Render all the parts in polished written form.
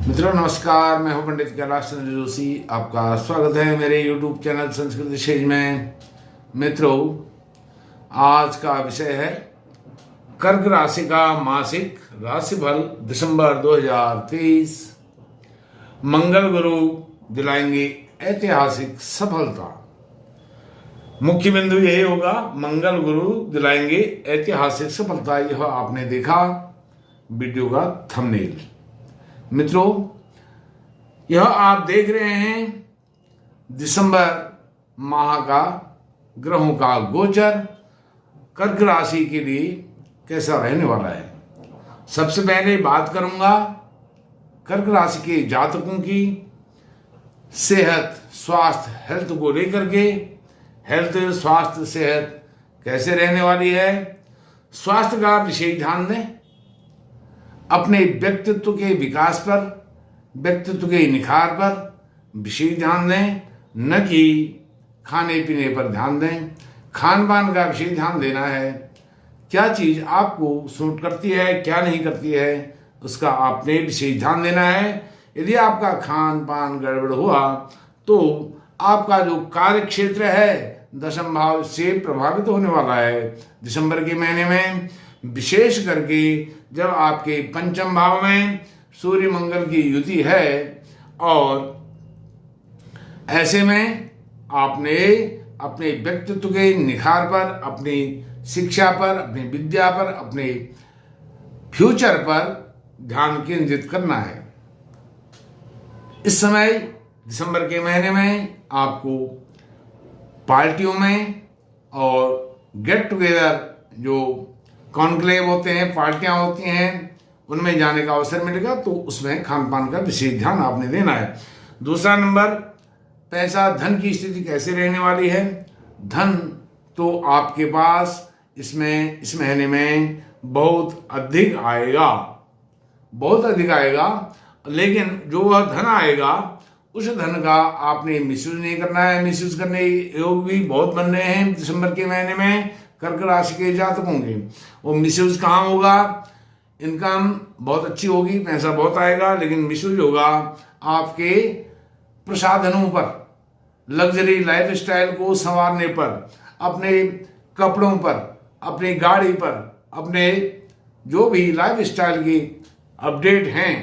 मित्रों नमस्कार, मैं हूं पंडित कैलाश चंद्र जोशी। आपका स्वागत है मेरे YouTube चैनल संस्कृत शेज में। मित्रों, आज का विषय है कर्क राशि का मासिक राशिफल दिसंबर 2023। मंगल गुरु दिलाएंगे ऐतिहासिक सफलता। मुख्य बिंदु यही होगा, मंगल गुरु दिलाएंगे ऐतिहासिक सफलता। यह आपने देखा वीडियो का थंबनेल। मित्रों, यह आप देख रहे हैं दिसंबर माह का ग्रहों का गोचर कर्क राशि के लिए कैसा रहने वाला है। सबसे पहले बात करूंगा कर्क राशि के जातकों की सेहत, स्वास्थ्य, हेल्थ को लेकर के। हेल्थ, स्वास्थ्य, सेहत कैसे रहने वाली है। स्वास्थ्य का विशेष ध्यान दें। अपने व्यक्तित्व के विकास पर, व्यक्तित्व के निखार पर विशेष ध्यान दें, न कि खाने पीने पर ध्यान दें। खान पान का विशेष ध्यान देना है। क्या चीज़ आपको सूट करती है, क्या नहीं करती है, उसका आपने विशेष ध्यान देना है। यदि आपका खान पान गड़बड़ हुआ तो आपका जो कार्य क्षेत्र है दशम भाव से प्रभावित होने वाला है। दिसंबर के महीने में विशेष करके जब आपके पंचम भाव में सूर्य मंगल की युति है, और ऐसे में आपने अपने व्यक्तित्व के निखार पर, अपनी शिक्षा पर, अपनी विद्या पर, अपने फ्यूचर पर ध्यान केंद्रित करना है। इस समय दिसंबर के महीने में आपको पार्टियों में और गेट टुगेदर, जो कॉन्क्लेव होते हैं, पार्टियां होती हैं, उनमें जाने का अवसर मिलेगा, तो उसमें खान पान का विशेष ध्यान आपने देना है। दूसरा नंबर, पैसा, धन की स्थिति कैसे रहने वाली है। धन तो आपके पास इस महीने में बहुत अधिक आएगा, बहुत अधिक आएगा। लेकिन जो वह धन आएगा, उस धन का आपने मिसयूज नहीं करना है। मिसयूज करने योग भी बहुत बन रहे हैं दिसंबर के महीने में कर्क राशि के जातकों के। वो मिसयूज कहाँ होगा। इनकम बहुत अच्छी होगी, पैसा बहुत आएगा, लेकिन मिसयूज होगा आपके प्रसाधनों पर, लग्जरी लाइफ स्टाइल को संवारने पर, अपने कपड़ों पर, अपनी गाड़ी पर, अपने जो भी लाइफ स्टाइल की अपडेट हैं,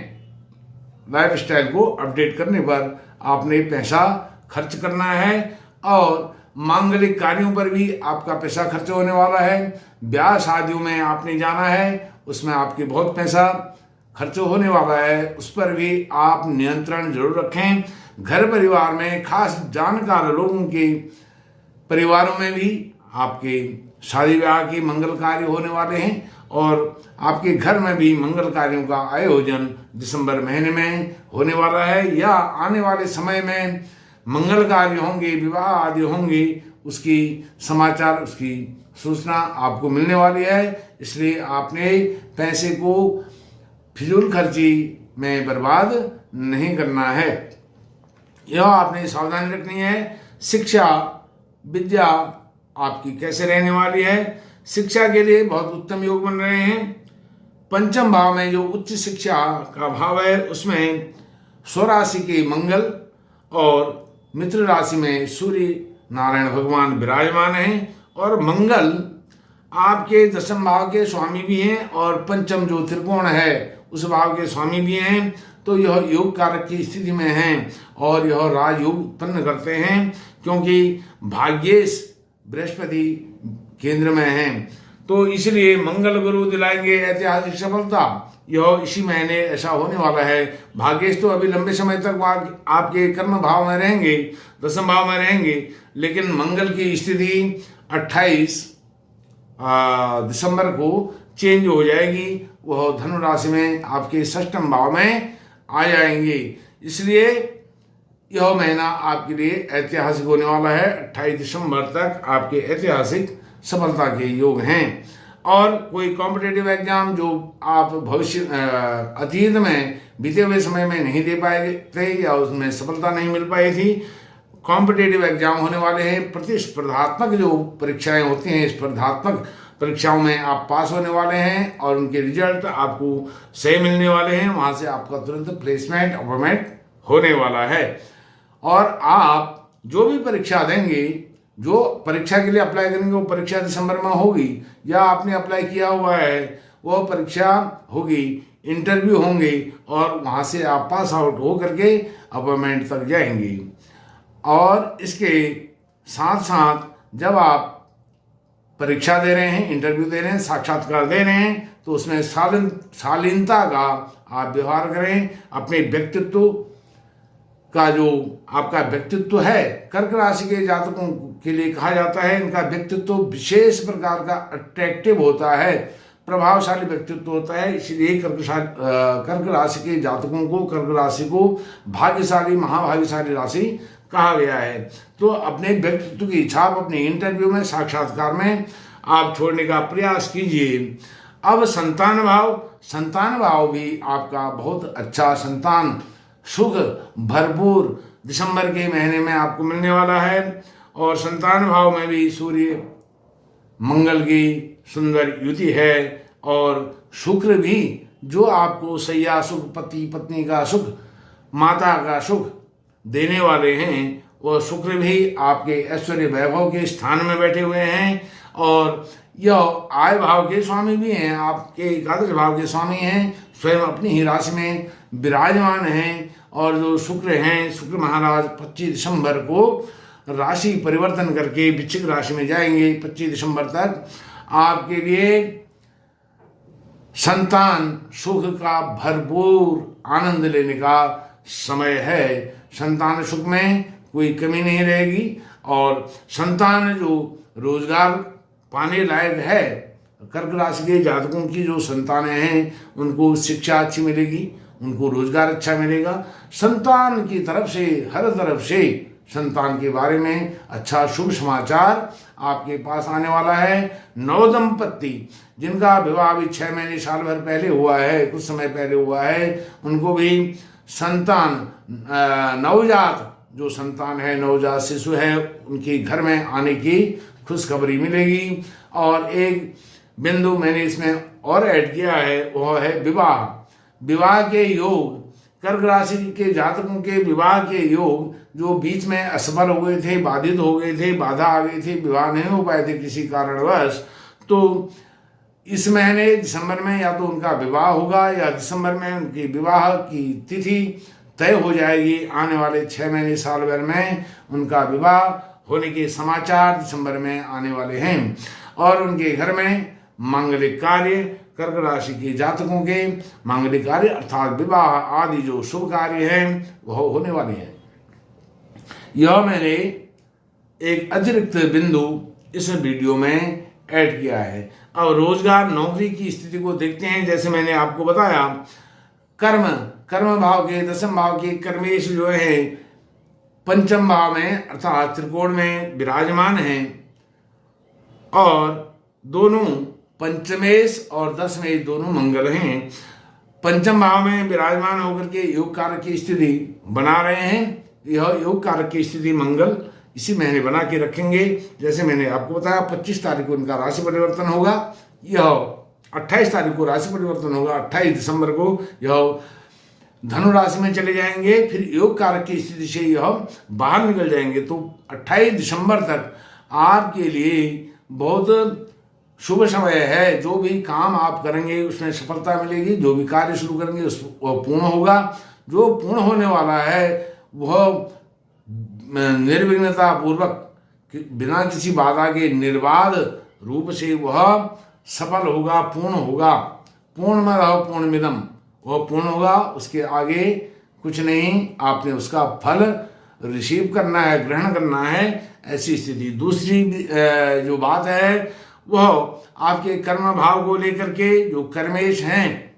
लाइफ स्टाइल को अपडेट करने पर आपने पैसा खर्च करना है। और मांगलिक कार्यों पर भी आपका पैसा खर्च होने वाला है। ब्याह शादियों में आपने जाना है, उसमें आपके बहुत पैसा खर्च होने वाला है, उस पर भी आप नियंत्रण जरूर रखें। घर परिवार में, खास जानकार लोगों के परिवारों में भी आपके शादी ब्याह के मंगल कार्य होने वाले हैं, और आपके घर में भी मंगल कार्यों का आयोजन दिसंबर महीने में होने वाला है, या आने वाले समय में मंगल कार्य होंगे, विवाह आदि होंगे, उसकी समाचार, उसकी सूचना आपको मिलने वाली है। इसलिए आपने पैसे को फिजूल खर्ची में बर्बाद नहीं करना है, यह आपने सावधानी रखनी है। शिक्षा, विद्या आपकी कैसे रहने वाली है। शिक्षा के लिए बहुत उत्तम योग बन रहे हैं। पंचम भाव में जो उच्च शिक्षा का भाव है, उसमें स्वराशि के मंगल और मित्र राशि में सूर्य नारायण भगवान विराजमान हैं, और मंगल आपके दशम भाव के स्वामी भी हैं, और पंचम जो त्रिकोण है उस भाव के स्वामी भी हैं। तो यह योग कारक की स्थिति में हैं, और यह राजयोग उत्पन्न करते हैं, क्योंकि भाग्येश बृहस्पति केंद्र में हैं। तो इसलिए मंगल गुरु दिलाएंगे ऐतिहासिक सफलता। यह इसी महीने ऐसा होने वाला है। भाग्येश तो अभी लंबे समय तक आपके कर्म भाव में रहेंगे, दशम भाव में रहेंगे, लेकिन मंगल की स्थिति 28 दिसंबर को चेंज हो जाएगी। वह धनु राशि में आपके षष्ठम भाव में आ जाएंगे। इसलिए यह महीना आपके लिए ऐतिहासिक होने वाला है। 28 दिसंबर तक आपके ऐतिहासिक सफलता के योग हैं। और कोई कॉम्पिटेटिव एग्जाम जो आप भविष्य अतीत में बीते हुए समय में नहीं दे पाए थे, या उसमें सफलता नहीं मिल पाई थी, कॉम्पिटेटिव एग्जाम होने वाले हैं। प्रतिस्पर्धात्मक जो परीक्षाएं होती हैं, स्पर्धात्मक परीक्षाओं में आप पास होने वाले हैं और उनके रिजल्ट आपको सही मिलने वाले हैं। वहाँ से आपका तुरंत प्लेसमेंट अपॉइंटमेंट होने वाला है। और आप जो भी परीक्षा देंगे, जो परीक्षा के लिए अप्लाई करेंगे, वो परीक्षा दिसंबर में होगी, या आपने अप्लाई किया हुआ है वो परीक्षा होगी, इंटरव्यू होंगे और वहाँ से आप पास आउट हो करके अपॉइंटमेंट तक जाएंगे। और इसके साथ साथ जब आप परीक्षा दे रहे हैं, इंटरव्यू दे रहे हैं, साक्षात्कार दे रहे हैं, तो उसमें शालीनता का आप व्यवहार करें। अपने व्यक्तित्व का, जो आपका व्यक्तित्व है, कर्क राशि के जातकों के लिए कहा जाता है इनका व्यक्तित्व विशेष प्रकार का अट्रैक्टिव होता है, प्रभावशाली व्यक्तित्व होता है। इसलिए कर्क राशि के जातकों को, कर्क राशि को भाग्यशाली, महाभाग्यशाली राशि कहा गया है। तो अपने व्यक्तित्व की छाप अपने इंटरव्यू में, साक्षात्कार में आप छोड़ने का प्रयास कीजिए। अब संतान भाव भी आपका बहुत अच्छा, संतान सुख भरपूर दिसंबर के महीने में आपको मिलने वाला है। और संतान भाव में भी सूर्य मंगल की सुंदर युति है और शुक्र भी, जो आपको सैया सुख, पति पत्नी का सुख, माता का सुख देने वाले हैं, वो शुक्र भी आपके ऐश्वर्य वैभव के स्थान में बैठे हुए हैं। और यह आय भाव के स्वामी भी हैं, आपके एकादश भाव के स्वामी हैं, स्वयं अपनी ही राशि में विराजमान हैं। और जो शुक्र हैं, शुक्र महाराज 25 दिसंबर को राशि परिवर्तन करके वृश्चिक राशि में जाएंगे। 25 दिसंबर तक आपके लिए संतान सुख का भरपूर आनंद लेने का समय है। संतान सुख में कोई कमी नहीं रहेगी। और संतान जो रोजगार पाने लायक है, कर्क राशि के जातकों की जो संतानें हैं उनको शिक्षा अच्छी मिलेगी, उनको रोजगार अच्छा मिलेगा। संतान की तरफ से, हर तरफ से संतान के बारे में अच्छा शुभ समाचार आपके पास आने वाला है। नवदंपति जिनका विवाह भी 6 महीने साल भर पहले हुआ है, कुछ समय पहले हुआ है, उनको भी संतान, नवजात जो संतान है, नवजात शिशु है, उनके घर में आने की खुशखबरी मिलेगी। और एक बिंदु मैंने इसमें और ऐड किया है, वह है विवाह के योग। कर्क राशि के जातकों के विवाह के योग जो बीच में असफल हो गए थे, बाधित हो गए थे, बाधा आ गई थी, विवाह नहीं हो पाए थे किसी कारणवश, तो इस महीने दिसंबर में या तो उनका विवाह होगा या दिसंबर में उनकी विवाह की तिथि तय हो जाएगी। आने वाले 6 महीने साल भर में उनका विवाह होने के समाचार दिसंबर में आने वाले हैं। और उनके घर में मांगलिक कार्य, कर्क राशि के जातकों के मांगलिक कार्य अर्थात विवाह आदि जो शुभ कार्य हैं वह होने वाले हैं। यह मैंने एक अतिरिक्त बिंदु इस वीडियो में ऐड किया है। अब रोजगार नौकरी की स्थिति को देखते हैं। जैसे मैंने आपको बताया, कर्म भाव के, दशम भाव के कर्मेश जो है पंचम भाव में अर्थात त्रिकोण में विराजमान हैं। और दोनों पंचमेश और दशमेश दोनों मंगल हैं। पंचम भाव में विराजमान होकर के योग कारक की स्थिति बना रहे हैं। यह योग कारक की स्थिति मंगल इसी महीने बना के रखेंगे। जैसे मैंने आपको बताया 25 तारीख को इनका राशि परिवर्तन होगा, यह 28 तारीख को राशि परिवर्तन होगा, 28 दिसंबर को यह धनु राशि में चले जाएंगे। फिर योग कारक की स्थिति से यह बाहर निकल जाएंगे। तो 28 दिसंबर तक आपके लिए बहुत शुभ समय है। जो भी काम आप करेंगे उसमें सफलता मिलेगी। जो भी कार्य शुरू करेंगे वह पूर्ण होगा। जो पूर्ण होने वाला है वह निर्विघ्नता पूर्वक, बिना किसी बाधा के निर्बाध रूप से वह सफल होगा, पूर्ण होगा। पूर्णमदः पूर्णमिदम्, वह पूर्ण होगा। उसके आगे कुछ नहीं, आपने उसका फल रिसीव करना है, ग्रहण करना है, ऐसी स्थिति। दूसरी जो बात है वह आपके कर्म भाव को लेकर के जो कर्मेश हैं,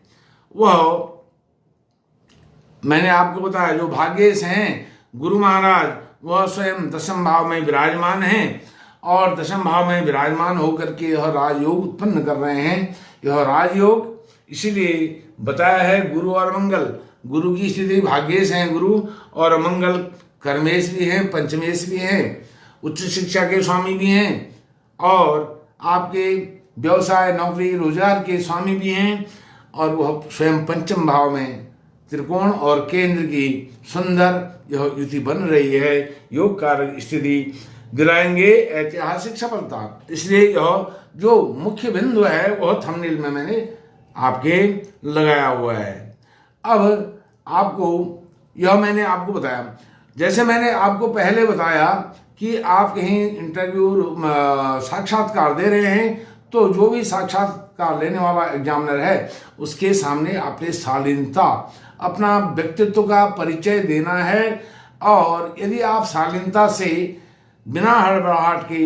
वह मैंने आपको बताया जो भाग्येश हैं गुरु महाराज, वह स्वयं दशम भाव में विराजमान हैं। और दशम भाव में विराजमान होकर के यह राजयोग उत्पन्न कर रहे हैं। यह राजयोग इसीलिए बताया है गुरु और मंगल। गुरु की स्थिति भाग्येश हैं गुरु, और मंगल कर्मेश भी हैं, पंचमेश भी हैं, उच्च शिक्षा के स्वामी भी हैं। और आपके व्यवसाय, नौकरी, रोजगार के स्वामी भी हैं और वह स्वयं पंचम भाव में त्रिकोण और केंद्र की सुंदर यह युति बन रही है। योग कारक स्थिति दिलाएंगे ऐतिहासिक सफलता। इसलिए यह जो मुख्य बिंदु है वह थंबनेल में मैंने आपके लगाया हुआ है। अब आपको यह मैंने आपको बताया, जैसे मैंने आपको पहले बताया कि आप कहीं इंटरव्यू साक्षात्कार दे रहे हैं तो जो भी साक्षात्कार लेने वाला एग्जामिनर है उसके सामने अपने शालीनता, अपना व्यक्तित्व का परिचय देना है। और यदि आप शालीनता से बिना हड़बड़ाहट के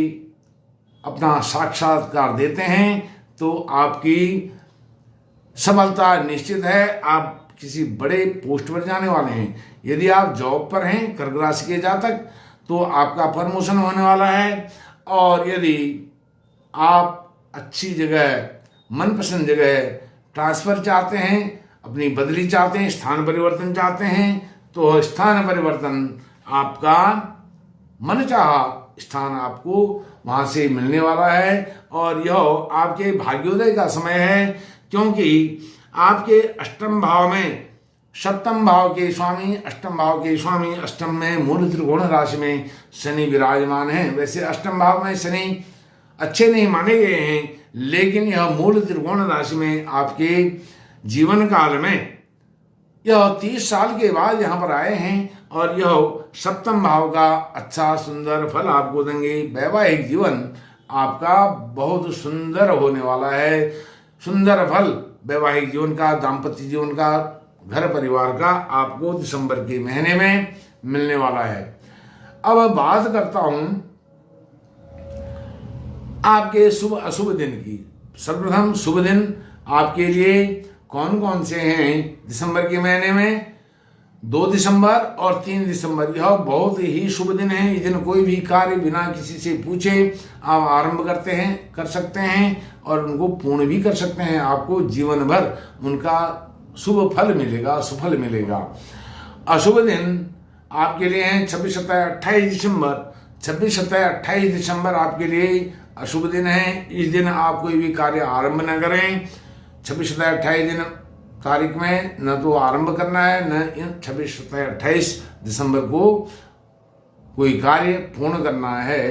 अपना साक्षात्कार देते हैं तो आपकी सफलता निश्चित है। आप किसी बड़े पोस्ट पर जाने वाले हैं। यदि आप जॉब पर हैं, कर्क राशि के जातक, तो आपका प्रमोशन होने वाला है। और यदि आप अच्छी जगह, मनपसंद जगह ट्रांसफर चाहते हैं, अपनी बदली चाहते हैं, स्थान परिवर्तन चाहते हैं, तो स्थान परिवर्तन आपका मनचाहा स्थान आपको वहां से मिलने वाला है। और यह आपके भाग्योदय का समय है, क्योंकि आपके अष्टम भाव में सप्तम भाव के स्वामी, अष्टम भाव के स्वामी अष्टम में मूल त्रिकोण राशि में शनि विराजमान है। वैसे अष्टम भाव में शनि अच्छे नहीं माने गए हैं, लेकिन यह मूल त्रिकोण राशि में आपके जीवन काल में यह 30 साल के बाद यहाँ पर आए हैं और यह सप्तम भाव का अच्छा सुंदर फल आपको देंगे। वैवाहिक जीवन आपका बहुत सुंदर होने वाला है। सुंदर फल वैवाहिक जीवन का, दाम्पत्य जीवन का, घर परिवार का आपको दिसंबर के महीने में मिलने वाला है। अब बात करता हूं आपके शुभ अशुभ दिन की। सर्वप्रथम शुभ दिन आपके लिए कौन कौन से हैं दिसंबर के महीने में? 2 दिसंबर और 3 दिसंबर, यह बहुत ही शुभ दिन है। इस दिन कोई भी कार्य बिना किसी से पूछे आप आरंभ कर सकते हैं और उनको पूर्ण भी कर सकते हैं। आपको जीवन भर उनका शुभ फल मिलेगा, सुफल मिलेगा। अशुभ दिन आपके लिए हैं 26, 27, 28 दिसंबर। 26, 27, 28 दिसंबर आपके लिए अशुभ दिन है। इस दिन आप कोई भी कार्य आरंभ न करें। 26, 27, 28 दिन तारीख में न तो आरंभ करना है, न 26, 27, 28 दिसंबर को कोई कार्य पूर्ण करना है,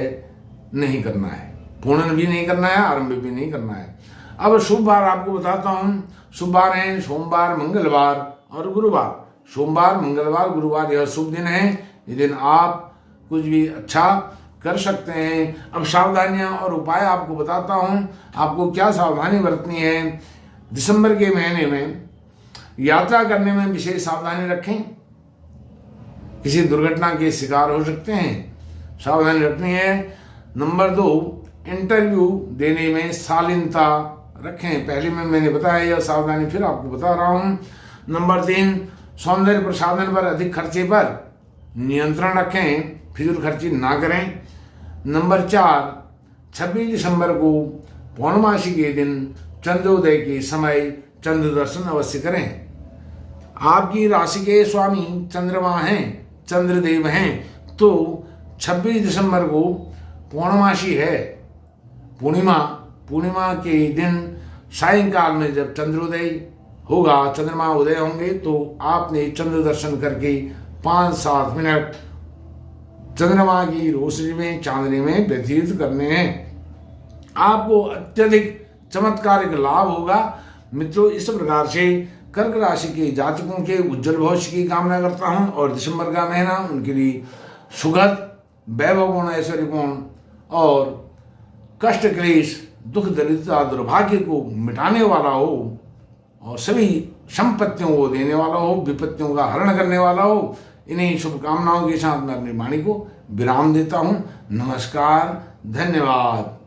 नहीं करना है। पूर्ण भी नहीं करना है, आरंभ भी नहीं करना है। अब शुभ बार आपको बताता हूं। शुभ बार हैं सोमवार, मंगलवार और गुरुवार। सोमवार, मंगलवार, गुरुवार यह शुभ दिन है। इस दिन आप कुछ भी अच्छा कर सकते हैं। अब सावधानियां और उपाय आपको बताता हूं। आपको क्या सावधानी बरतनी है दिसंबर के महीने में? यात्रा करने में विशेष सावधानी रखें। किसी दुर्घटना के शिकार हो सकते हैं, सावधानी रखनी है। नंबर 2, इंटरव्यू देने में शालीनता रखें। पहले में मैंने बताया, यह सावधानी फिर आपको बता रहा हूं। नंबर 3, सौंदर्य प्रसाधन पर अधिक खर्चे पर नियंत्रण रखें, फिजूल खर्ची ना करें। नंबर 4, 26 दिसंबर को पौर्णमासी के दिन चंद्रोदय के समय चंद्र दर्शन अवश्य करें। आपकी राशि के स्वामी चंद्रमा हैं, चंद्रदेव हैं, तो 26 दिसंबर को पौर्णमासी है, पूर्णिमा के दिन सायंकाल में जब चंद्रोदय होगा, चंद्रमा उदय होंगे, तो आपने चंद्र दर्शन करके 5-7 मिनट चंद्रमा की रोशनी में, चांदनी में व्यतीत करने हैं। आपको अत्यधिक चमत्कारिक लाभ होगा। मित्रों, इस प्रकार से कर्क राशि के जातकों के उज्जवल भविष्य की कामना करता हूं और दिसंबर का महीना उनके लिए सुखद, वैभवपूर्ण, ऐश्वर्यपूर्ण और कष्ट, क्लेश, दुख, दरिद्रता, दुर्भाग्य को मिटाने वाला हो और सभी संपत्तियों को देने वाला हो, विपत्तियों का हरण करने वाला हो। इन्हीं शुभकामनाओं के साथ मैं अपनी वाणी को विराम देता हूं। नमस्कार, धन्यवाद।